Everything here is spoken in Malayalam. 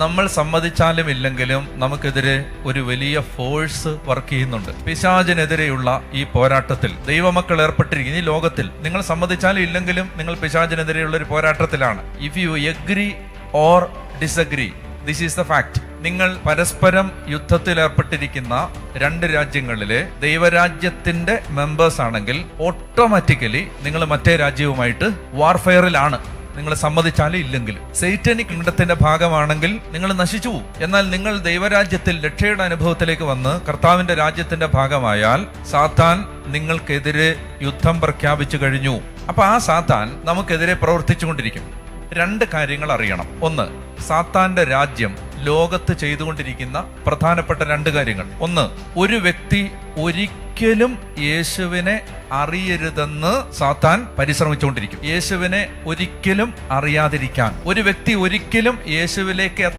നമ്മൾ സമ്മതിച്ചാലും ഇല്ലെങ്കിലും നമുക്കെതിരെ ഒരു വലിയ ഫോഴ്സ് വർക്ക് ചെയ്യുന്നുണ്ട്. പിശാചിനെതിരെയുള്ള ഈ പോരാട്ടത്തിൽ ദൈവമക്കൾ ഏർപ്പെട്ടിരിക്കുന്ന ഈ ലോകത്തിൽ നിങ്ങൾ സമ്മതിച്ചാലും ഇല്ലെങ്കിലും നിങ്ങൾ പിശാചിനെതിരെയുള്ള ഒരു പോരാട്ടത്തിലാണ്. If you agree or disagree, this is the fact. നിങ്ങൾ പരസ്പരം യുദ്ധത്തിൽ ഏർപ്പെട്ടിരിക്കുന്ന രണ്ട് രാജ്യങ്ങളിലെ ദൈവരാജ്യത്തിന്റെ മെമ്പേഴ്സ് ആണെങ്കിൽ ഓട്ടോമാറ്റിക്കലി നിങ്ങൾ മറ്റേ രാജ്യവുമായിട്ട് വാർഫെയറിലാണ്, നിങ്ങൾ സമ്മതിച്ചാലും ഇല്ലെങ്കിലും. സൈറ്റനിക് കിങ്ഡത്തിന്റെ ഭാഗമാണെങ്കിൽ നിങ്ങൾ നശിച്ചു പോകും. എന്നാൽ നിങ്ങൾ ദൈവരാജ്യത്തിൽ രക്ഷയുടെ അനുഭവത്തിലേക്ക് വന്ന് കർത്താവിന്റെ രാജ്യത്തിന്റെ ഭാഗമായാൽ സാത്താൻ നിങ്ങൾക്കെതിരെ യുദ്ധം പ്രഖ്യാപിച്ചു കഴിഞ്ഞു. അപ്പൊ ആ സാത്താൻ നമുക്കെതിരെ പ്രവർത്തിച്ചുകൊണ്ടിരിക്കും. രണ്ട് കാര്യങ്ങൾ അറിയണം. ഒന്ന്, സാത്താന്റെ രാജ്യം ലോകത്ത് ചെയ്തുകൊണ്ടിരിക്കുന്ന പ്രധാനപ്പെട്ട രണ്ട് കാര്യങ്ങൾ. ഒന്ന്, ഒരു വ്യക്തി ഒരിക്കലും യേശുവിനെ അറിയരുതെന്ന് സാത്താൻ പരിശ്രമിച്ചുകൊണ്ടിരിക്കും. യേശുവിനെ ഒരിക്കലും അറിയാതിരിക്കാൻ. ഒരു വ്യക്തി ഒരിക്കലും യേശുവിലേക്ക്